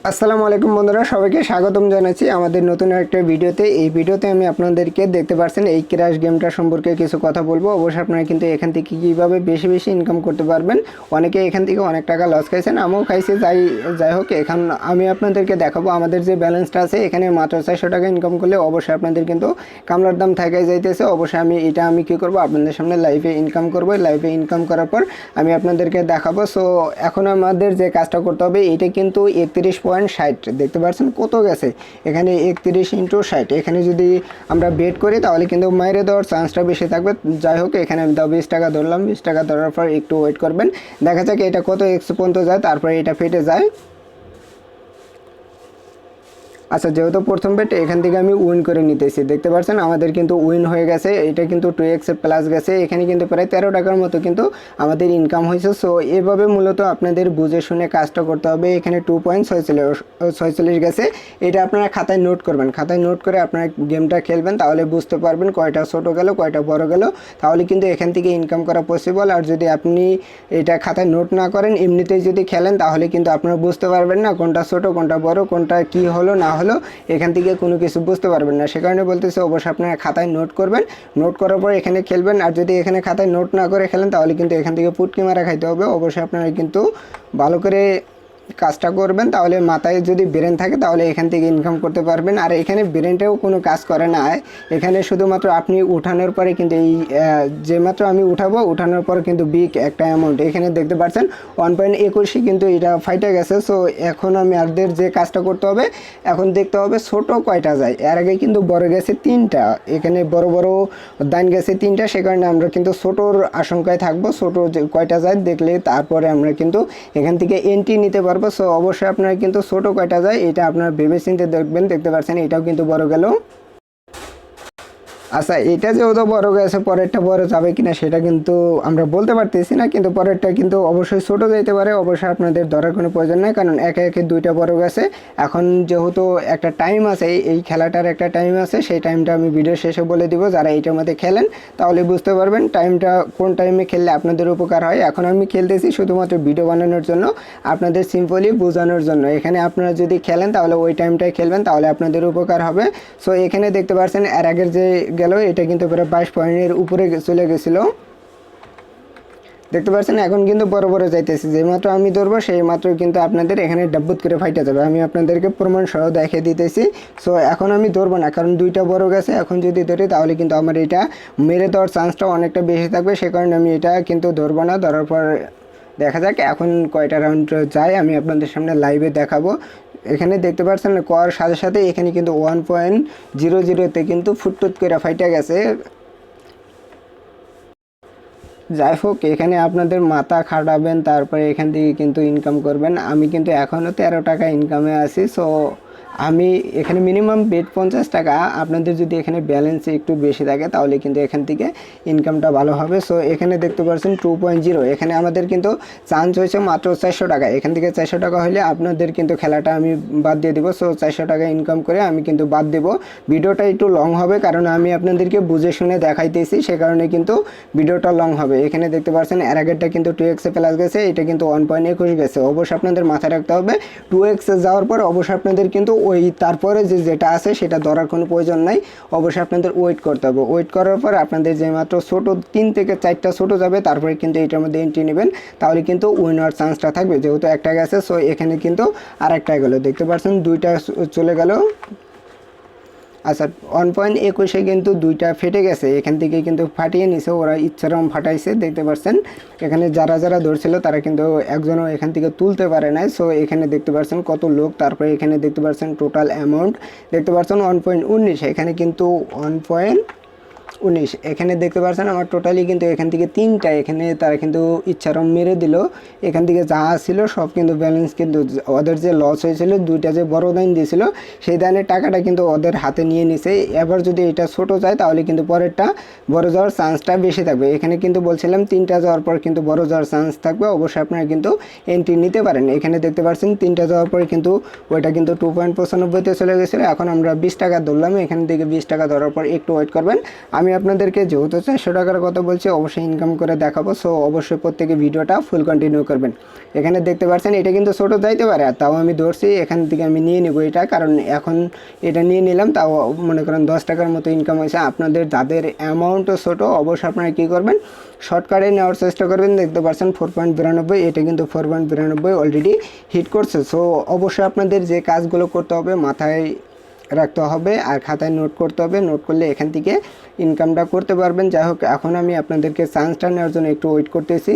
আসসালামু আলাইকুম বন্ধুরা, সবাইকে স্বাগতম জানাচ্ছি আমাদের নতুন একটা ভিডিওতে। এই ভিডিওতে আমি আপনাদেরকে দেখতে পাচ্ছেন এই ক্র্যাশ গেমটা সম্পর্কে কিছু কথা বলবো। অবশ্যই আপনারা কিন্তু এখান থেকে কীভাবে বেশি বেশি ইনকাম করতে পারবেন। অনেকে এখান থেকে অনেক টাকা লস খাইছেন, আমিও খাইছি। যাই হোক, এখন আমি আপনাদেরকে দেখাবো আমাদের যে ব্যালেন্সটা আছে এখানে মাত্র 400 টাকা ইনকাম করলে অবশ্যই আপনাদের কিন্তু কামলার দাম থাকাই যাইতেছে। অবশ্যই আমি কী করবো, আপনাদের সামনে লাইভে ইনকাম করবো। লাইভে ইনকাম করার পর আমি আপনাদেরকে দেখাবো। সো এখন আমাদের যে কাজটা করতে হবে, এটা কিন্তু 31.60 দেখতে পাচ্ছেন কত গেছে এখানে, 31 × 60। এখানে যদি আমরা বেট করি তাহলে কিন্তু মাইরে দেওয়ার চান্সটা বেশি থাকবে। যাই হোক, এখানে আমি 20 টাকা ধরলাম। 20 টাকা ধরার পর একটু ওয়েট করবেন, দেখা যাক এটা কত এক্স পর্যন্ত যায়, তারপরে এটা ফেটে যায়। আচ্ছা, যেহেতু প্রথম বেট এখান থেকে আমি উইন করে নিতেছি, দেখতে পাচ্ছেন আমাদের কিন্তু উইন হয়ে গেছে। এটা কিন্তু 2x প্লাস গেছে। এখানে কিন্তু প্রায় 13 টাকার মতো কিন্তু আমাদের ইনকাম হয়েছে। সো এভাবে মূলত আপনাদের বুঝে শুনে কাজটা করতে হবে। এখানে 2.46 গেছে। এটা আপনারা খাতায় নোট করবেন। খাতায় নোট করে আপনারা গেমটা খেলবেন, তাহলে বুঝতে পারবেন কয়টা ছোটো গেল কয়টা বড় গেল। তাহলে কিন্তু এখান থেকে ইনকাম করা পসিবল। আর যদি আপনি এটা খাতায় নোট না করেন, এমনিতেই যদি খেলেন, তাহলে কিন্তু আপনারা বুঝতে পারবেন না কোনটা ছোটো কোনটা বড়, কোনটা কী হলো না হলো, এখান থেকে কোনো কিছু বুঝতে পারবেন না। সে কারণে বলতেছে অবশ্যই আপনারা খাতায় নোট করবেন। নোট করার পর এখানে খেলবেন। আর যদি এখানে খাতায় নোট না করে খেলেন, তাহলে কিন্তু এখান থেকে পুটকি মারা খাইতে হবে। অবশ্যই আপনারা কিন্তু ভালো করে কাজটা করবেন, তাহলে মাথায় যদি ব্রেন থাকে তাহলে এখান থেকে ইনকাম করতে পারবেন। আর এখানে ব্রেনটাও কোনো কাজ করে না, এখানে শুধুমাত্র আপনি উঠানোর পরে কিন্তু এই যে মাত্র আমি উঠানোর পর কিন্তু বিগ একটা অ্যামাউন্ট এখানে দেখতে পাচ্ছেন 1.21 কিন্তু এটা ফাইটে গেছে। সো এখন আমাদের যে কাজটা করতে হবে, এখন দেখতে হবে ছোট কয়টা যায়। এর আগে কিন্তু বড় গেছে 3টা, এখানে বড় বড় দান গেছে 3টা। সে কারণে আমরা কিন্তু ছোটোর আশঙ্কায় থাকবো। ছোটো কয়টা যায় দেখলে তারপরে আমরা কিন্তু এখান থেকে এন্ট্রি নিতে পারবো। সো অবশ্যই আপনারা কিন্তু ছোটো কয়টা যায় এটা আপনারা ভেবে চিন্তে দেখবেন। দেখতে পাচ্ছেন এটাও কিন্তু বড় গেল। আচ্ছা, এটা যেহেতু বড় গেছে, পরেরটা বড় যাবে কিনা সেটা কিন্তু আমরা বলতে পারতেছি না, কিন্তু পরেরটা কিন্তু অবশ্যই ছোটো যেতে পারে। অবশ্যই আপনাদের ধরার কোনো প্রয়োজন নেই, কারণ একে একে 2টা বড় গেছে। এখন যেহেতু একটা টাইম আছে, এই খেলাটার একটা টাইম আছে, সেই টাইমটা আমি ভিডিও শেষে বলে দিব। যারা এইটার মধ্যে খেলেন তাহলে বুঝতে পারবেন টাইমটা কোন টাইমে খেললে আপনাদের উপকার হয়। এখন আমি খেলতেছি শুধুমাত্র ভিডিও বানানোর জন্য, আপনাদের সিম্পলি বোঝানোর জন্য। এখানে আপনারা যদি খেলেন তাহলে ওই টাইমটাই খেলবেন, তাহলে আপনাদের উপকার হবে। সো এখানে দেখতে পাচ্ছেন এর আগের যে গেল এটা কিন্তু প্রায় 22 পয়েন্টের উপরে চলে গেছিল। দেখতে পাচ্ছেন এখন কিন্তু বড় বড় যাইতেছে। যে মাত্র আমি ধরবো সেই মাত্র কিন্তু আপনাদের এখানে ডাব্বুত করে ফাইটা যাবে। আমি আপনাদেরকে প্রমাণ সহ দেখিয়ে দিতেছি। সো এখন আমি ধরবো না, কারণ 2টা বড় গেছে। এখন যদি ধরি তাহলে কিন্তু আমার এটা মেরে দেওয়ার চান্সটা অনেকটা বেশি থাকবে। সে কারণে আমি এটা কিন্তু ধরবো না। ধরার পর দেখা যাক এখন কয়টা রাউন্ড যায়, আমি আপনাদের সামনে লাইভে দেখাবো। এখানে দেখতে পাচ্ছেন করার সাথে সাথে এখানে কিন্তু 1.00-তে কিন্তু ফুটটুট করে ফাইটা গেছে। যাই হোক, এখানে আপনাদের মাথা খাটাবেন, তারপরে এখান থেকে কিন্তু ইনকাম করবেন। আমি কিন্তু এখনও 13 টাকা ইনকামে আছি। সো আমি এখানে মিনিমাম বেট 50 টাকা। আপনাদের যদি এখানে ব্যালেন্স একটু বেশি থাকে তাহলে কিন্তু এখান থেকে ইনকামটা ভালো হবে। সো এখানে দেখতে পাচ্ছেন 2.0, এখানে আমাদের কিন্তু চান্স হয়েছে মাত্র 400 টাকা। এখান থেকে 400 টাকা হলে আপনাদের কিন্তু খেলাটা আমি বাদ দিয়ে দেবো। সো 400 টাকা ইনকাম করে আমি কিন্তু বাদ দেবো। ভিডিওটা একটু লং হবে, কারণ আমি আপনাদেরকে বুঝে শুনে দেখাইতেছি, সে কারণে কিন্তু ভিডিওটা লং হবে। এখানে দেখতে পাচ্ছেন এর আগেরটা কিন্তু 2x প্লাস গেছে, এটা কিন্তু 1.21 গেছে। অবশ্যই আপনাদের মাথায় রাখতে হবে 2x যাওয়ার পর অবশ্যই আপনাদের কিন্তু ওই তারপরে যেটা আছে সেটা ধরার কোনো প্রয়োজন নাই। অবশ্যই আপনাদের ওয়েট করতে হবে। ওয়েট করার পর আপনাদের যে মাত্র ছোটো 3 থেকে 4টা ছোটো যাবে, তারপরে কিন্তু এটার মধ্যে এন্ট্রি নেবেন, তাহলে কিন্তু উইন হওয়ার চান্সটা থাকবে। যেহেতু একটা গেছে, সো এখানে কিন্তু আর একটা গেলো। দেখতে পাচ্ছেন 2টা চলে গেল। আচ্ছা, 1.21-এ কিন্তু 2টা ফেটে গেছে। এখান থেকে কিন্তু ফাটিয়ে নিছে, ওরা ইচ্ছারম ফাটাইছে। দেখতে পাচ্ছেন এখানে যারা যারা ধরছিল তারা কিন্তু একজনও এখান থেকে তুলতে পারে নাই। সো এখানে দেখতে পাচ্ছেন কত লোক। তারপরে এখানে দেখতে পাচ্ছেন টোটাল অ্যামাউন্ট দেখতে পাচ্ছেন 1.19। এখানে কিন্তু 1.19 এখানে দেখতে পাচ্ছেন আমার টোটালি কিন্তু এখান থেকে 3টা এখানে তারা কিন্তু ইচ্ছারম মেরে দিল। এখান থেকে যা ছিল সব কিন্তু ব্যালেন্স কিন্তু ওদের যে লস হয়েছিল, 2টা যে বড় দান দিয়েছিল সেই দানের টাকাটা কিন্তু ওদের হাতে নিয়ে নিছে। এবার যদি এটা ছোট যায় তাহলে কিন্তু পরেরটা বড় যাওয়ার চান্সটা বেশি থাকবে। এখানে কিন্তু বলছিলাম 3টা যাওয়ার পর কিন্তু বড় যাওয়ার চান্স থাকবে। অবশ্যই আপনারা কিন্তু এন্ট্রি নিতে পারেন। এখানে দেখতে পাচ্ছেন 3টা যাওয়ার পরে কিন্তু ওইটা কিন্তু 2.95-তে চলে গেছিলো। এখন আমরা 20 টাকা ধরলাম। এখান থেকে 20 টাকা ধরার পর একটু ওয়েট করবেন। আমি আমি আপনাদেরকে যেহেতু 400 টাকার কথা বলছি অবশ্যই ইনকাম করে দেখাবো। সো অবশ্যই প্রত্যেকে ভিডিওটা ফুল কন্টিনিউ করবেন। এখানে দেখতে পাচ্ছেন এটা কিন্তু ছোটো যাইতে পারে, তাও আমি ধরছি এখান থেকে আমি নিয়ে নেবো এটা, কারণ এখন এটা নিয়ে নিলাম, তাও মনে করেন 10 টাকার মতো ইনকাম হয়েছে। আপনাদের যাদের অ্যামাউন্টও ছোটো অবশ্যই আপনারা কী করবেন, শর্টকাটে নেওয়ার চেষ্টা করবেন। দেখতে পাচ্ছেন 4.92, এটা কিন্তু 4.92 অলরেডি হিট করছে। সো অবশ্যই আপনাদের যে কাজগুলো করতে হবে মাথায় রাখতে হবে আর খাতায় নোট করতে হবে, নোট করলে এখান থেকে ইনকামটা করতে পারবেন। যাই হোক, এখন আমি আপনাদেরকে চান্সটা নেওয়ার জন্য একটু ওয়েট করতেছি।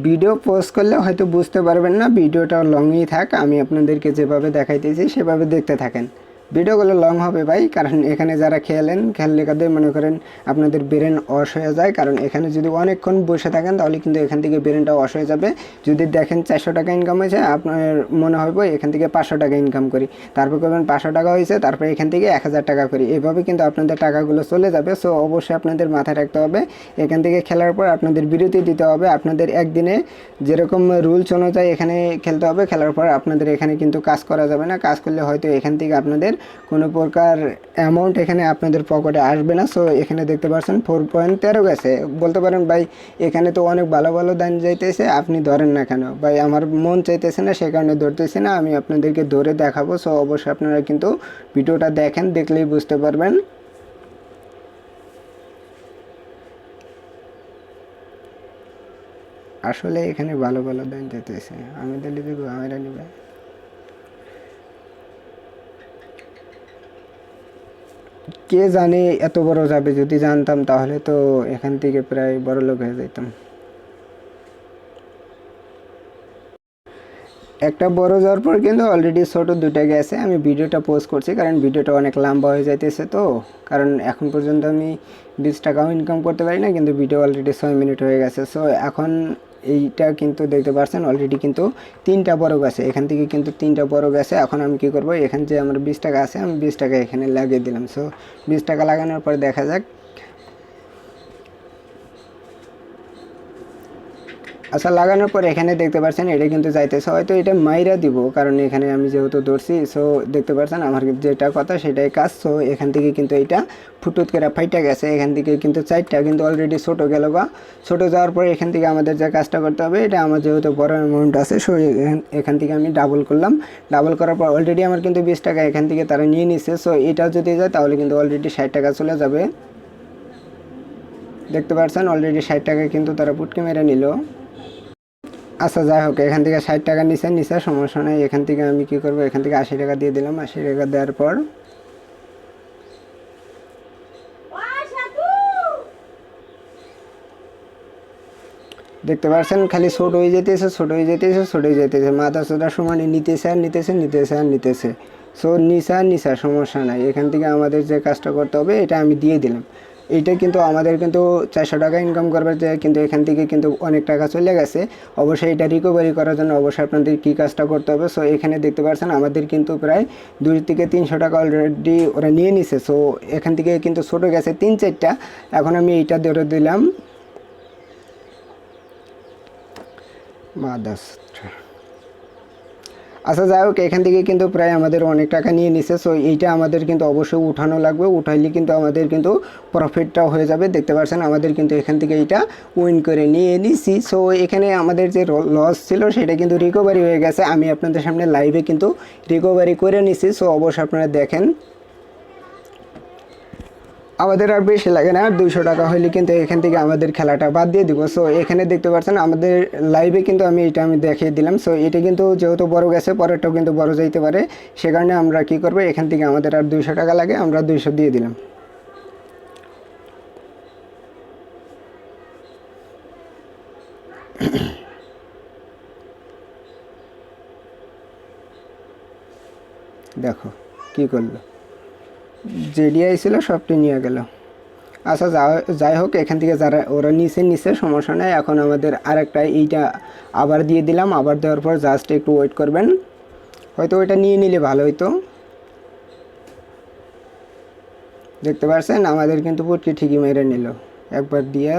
ভিডিও পোস্ট করলে হয়তো বুঝতে পারবেন না, ভিডিওটা লংই থাক, আমি আপনাদেরকে যেভাবে দেখাইতেছি সেভাবে দেখতে থাকেন। ভিডিওগুলো লং হবে ভাই, কারণ এখানে যারা খেললে কাদের মনে করেন আপনাদের ব্রেন ওয়াশ হয়ে যায়, কারণ এখানে যদি অনেকক্ষণ বসে থাকেন তাহলে কিন্তু এখান থেকে ব্রেনটা ওয়াশ হয়ে যাবে। যদি দেখেন 400 টাকা ইনকাম হয়েছে, আপনার মনে হবে এখান থেকে 500 টাকা ইনকাম করি, তারপর করবেন 500 টাকা হয়েছে, তারপর এখান থেকে 1000 টাকা করি, এভাবে কিন্তু আপনাদের টাকাগুলো চলে যাবে। সো অবশ্যই আপনাদের মাথায় রাখতে হবে এখান থেকে খেলার পর আপনাদের বিরতি দিতে হবে। আপনাদের একদিনে যেরকম রুলস অনুযায়ী এখানে খেলতে হবে, খেলার পর আপনাদের এখানে কিন্তু কাজ করা যাবে না, কাজ করলে হয়তো এখান থেকে আপনাদের কোনো প্রকার অ্যামাউন্ট এখানে আপনাদের পকেটে আসবে না। সো এখানে দেখতে পাচ্ছেন 4.13 গেছে। বলতে পারেন ভাই এখানে তো অনেক ভালো ভালো দান যাইতেছে, আপনি ধরেন না কেন? ভাই আমার মন চাইতেছে না, সে কারণে ধরতেছি না, আমি আপনাদেরকে ধরে দেখাবো। সো অবশ্যই আপনারা কিন্তু ভিডিওটা দেখেন, দেখলেই বুঝতে পারবেন। আসলে এখানে ভালো ভালো দান যাইতেছে, আমি দিলে দেবো, আমরা নিবে। কে জানে এত বড় যাবে, যদি জানতাম তাহলে তো এখান থেকে প্রায় বড় লোক হয়ে যেতাম। একটা বড় যাওয়ার পর কিন্তু অলরেডি ছোটো দুটো গেছে। আমি ভিডিওটা পোস্ট করছি কারণ ভিডিওটা অনেক লম্বা হয়ে যাইতেছে, তো কারণ এখন পর্যন্ত আমি 20 টাকাও ইনকাম করতে পারি না, কিন্তু ভিডিও অলরেডি 6 মিনিট হয়ে গেছে। সো এখন এইটা কিন্তু দেখতে পাচ্ছেন অলরেডি কিন্তু 3টা বড় গেছে, এখান থেকে কিন্তু 3টা বড় গেছে। এখন আমি কি করব, এখানে যে আমার 20 টাকা আছে আমি 20 টাকা এখানে লাগিয়ে দিলাম। সো 20 টাকা লাগানোর পর দেখা যাক। আচ্ছা, লাগানোর পর এখানে দেখতে পাচ্ছেন এটা কিন্তু যাইতেছে, হয়তো এটা মাইরা দিব কারণ এখানে আমি যেহেতু ধরছি। সো দেখতে পাচ্ছেন আমার যেটা কথা সেটাই কাজ। সো এখান থেকে কিন্তু এটা ফুটুত করে ফাইটা গেছে, এখান থেকে কিন্তু 4টা কিন্তু অলরেডি ছোটো গেল বা ছোটো যাওয়ার পরে এখান থেকে আমাদের যে কাজটা করতে হবে, এটা আমার যেহেতু বড় অ্যামাউন্ট আছে, সো এখান থেকে আমি ডাবল করলাম। ডাবল করার পর অলরেডি আমার কিন্তু 20 টাকা এখান থেকে তারা নিয়ে নিচ্ছে। সো এটা যদি যায় তাহলে কিন্তু অলরেডি 60 টাকা চলে যাবে। দেখতে পাচ্ছেন অলরেডি 60 টাকা কিন্তু তারা পুটকে মেরে নিল। আচ্ছা যাই হোক, এখান থেকে 60 টাকা নিচে সমস্যা নেই। এখান থেকে আমি কি করব, এখান থেকে 80 টাকা দিয়ে দিলাম। 80 টাকা দেওয়ার পর দেখতে পাচ্ছেন খালি ছোট হয়ে যেতেছে, মাথা সোদা সমানে নিতেছে। সো নিচা সমস্যা নাই। এখান থেকে আমাদের যে কাজটা করতে হবে এটা আমি দিয়ে দিলাম। এইটা কিন্তু আমাদের কিন্তু 400 টাকা ইনকাম করবার যে কিন্তু এখান থেকে কিন্তু অনেক টাকা চলে গেছে। অবশ্যই এটা রিকভারি করার জন্য অবশ্যই আপনাদের কী কাজটা করতে হবে। সো এখানে দেখতে পাচ্ছেন আমাদের কিন্তু প্রায় 2 থেকে 300 টাকা অলরেডি ওরা নিয়ে নিছে। সো এখান থেকে কিন্তু ছোটো গেছে 3-4টা। এখন আমি এইটা ধরে দিলাম মাদাস। আচ্ছা যাই হোক, এখান থেকে কিন্তু প্রায় আমাদের অনেক টাকা নিয়ে নিছে। সো এইটা আমাদের কিন্তু অবশ্যই উঠানো লাগবে, উঠাইলে কিন্তু আমাদের কিন্তু প্রফিটটাও হয়ে যাবে। দেখতে পাচ্ছেন আমাদের কিন্তু এখান থেকে এইটা উইন করে নিয়ে নিছি। সো এখানে আমাদের যে লস ছিল সেটা কিন্তু রিকভারি হয়ে গেছে, আমি আপনাদের সামনে লাইভে কিন্তু রিকভারি করে নিছি। সো অবশ্যই আপনারা দেখেন, আমাদের আর বেশি লাগে না, 200 টাকা হলে কিন্তু এখান থেকে আমাদের খেলাটা বাদ দিয়ে দিব। সো এখানে দেখতে পাচ্ছেন আমাদের লাইভে কিন্তু আমি দেখিয়ে দিলাম। সো এটা কিন্তু যেহেতু বড় গেছে, পরেরটাও কিন্তু বড় যাইতে পারে, সে কারণে আমরা কি করব, এখান থেকে আমাদের আর 200 টাকা লাগে, আমরা 200 দিয়ে দিলাম। দেখো কি করলো, জেডিআই ছিল সবটি নিয়ে গেল। আচ্ছা যাই হোক, এখান থেকে যারা ওরা নিচে সমস্যা নেই। এখন আমাদের আরেকটা এইটা আবার দিয়ে দিলাম, আবার দেওয়ার পর জাস্ট একটু ওয়েট করবেন, হয়তো ওইটা নিয়ে নিলে ভালো হইতো। দেখতে পাচ্ছেন আমাদের কিন্তু পুটকি ঠিকই মেরে নিল, একবার দিয়ে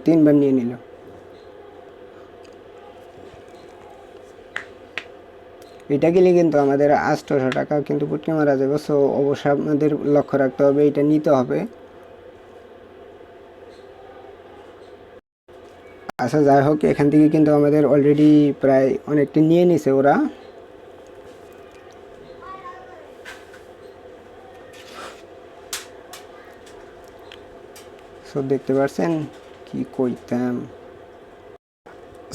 3বার নিয়ে নিল। এটা গেলে কিন্তু আমাদের 800 টাকা কিন্তু পুটকি মারা যাবে। সো অবশ্যই আপনাদের লক্ষ্য রাখতে হবে, এটা নিতে হবে। আচ্ছা যাই হোক, এখান থেকে কিন্তু আমাদের অলরেডি প্রায় অনেকটা নিয়ে নিছে ওরা। সো দেখতে পাচ্ছেন কি কইতাম।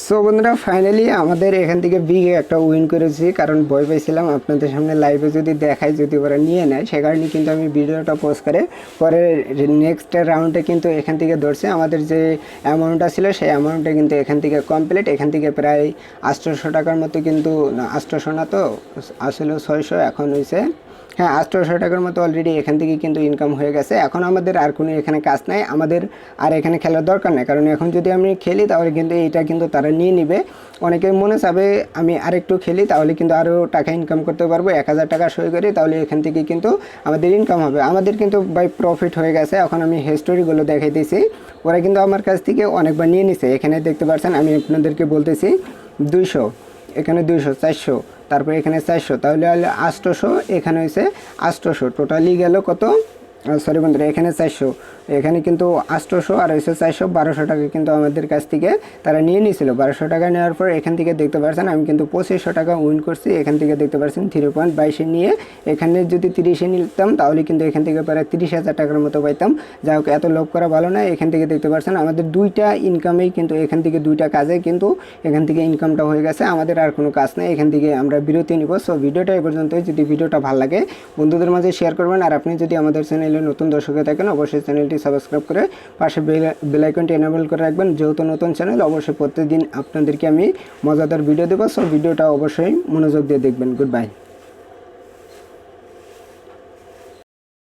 সো বন্ধুরা ফাইনালি আমাদের এখান থেকে বিগ একটা উইন করেছি, কারণ ভয় পেয়েছিলাম আপনাদের সামনে লাইভে যদি দেখাই যদি ওরা নিয়ে নেয়, সে কারণে কিন্তু আমি ভিডিওটা পোস্ট করে পরে নেক্সট রাউন্ডে কিন্তু এখান থেকে ধরছে। আমাদের যে অ্যামাউন্টটা ছিল সেই অ্যামাউন্টটা কিন্তু এখান থেকে কমপ্লিট। এখান থেকে প্রায় 800 টাকার মতো কিন্তু, না 800 না তো আসলে 600, এখন হয়েছে হ্যাঁ 800 টাকার মতো অলরেডি এখান থেকে কিন্তু ইনকাম হয়ে গেছে। এখন আমাদের আর কোনো এখানে কাজ নাই, আমাদের আর এখানে খেলার দরকার নেই, কারণ এখন যদি আমি খেলি তাহলে কিন্তু এইটা কিন্তু তারা নিয়ে নিবে। অনেকের মনে চাবে আমি আরেকটু খেলি তাহলে কিন্তু আরও টাকা ইনকাম করতে পারবো, 1000 টাকা সই করি তাহলে এখান থেকে কিন্তু আমাদের ইনকাম হবে। আমাদের কিন্তু বাই প্রফিট হয়ে গেছে। এখন আমি হিস্টোরিগুলো দেখাইতেছি, ওরা কিন্তু আমার কাছ থেকে অনেকবার নিয়ে নিছে। এখানে দেখতে পাচ্ছেন আমি আপনাদেরকে বলতেছি 200, এখানে 200, 400, তারপরে এখানে 400, তাহলে 800, এখানে হয়েছে 800, টোটালি গেল কত, সরি বন্ধুরা এখানে 400, এখানে কিন্তু 800 আর হয়েছে 400, 1200 টাকা কিন্তু আমাদের কাছ থেকে তারা নিয়ে নিয়েছিল। 1200 টাকা নেওয়ার পর এখান থেকে দেখতে পাচ্ছেন আমি কিন্তু 2500 টাকা উইন করছি। এখান থেকে দেখতে পাচ্ছেন 3.22 নিয়ে এখানে যদি 30 নিতাম তাহলে কিন্তু এখান থেকে প্রায় 30,000 টাকার মতো পাইতাম। যাই হোক এত লোভ করা ভালো না। এখান থেকে দেখতে পাচ্ছেন আমাদের 2টা ইনকামেই কিন্তু এখান থেকে 2টা কাজে কিন্তু এখান থেকে ইনকামটা হয়ে গেছে। আমাদের আর কোনো কাজ নেই, এখান থেকে আমরা বিরতি নিব। সো ভিডিওটা এই পর্যন্তই। যদি ভিডিওটা ভালো লাগে বন্ধুদের মাঝে শেয়ার করবেন, আর আপনি যদি আমাদের চ্যানেলে নতুন দর্শক হয়ে থাকেন অবশ্যই চ্যানেলটি সাবস্ক্রাইব করে পাশে বেল আইকনটি এনেবল করে রাখবেন। যেহেতু নতুন চ্যানেল অবশ্যই প্রত্যেকদিন আপনাদেরকে আমি মজাদার ভিডিও দেবো। সো ভিডিওটা অবশ্যই মনোযোগ দিয়ে দেখবেন। Good bye.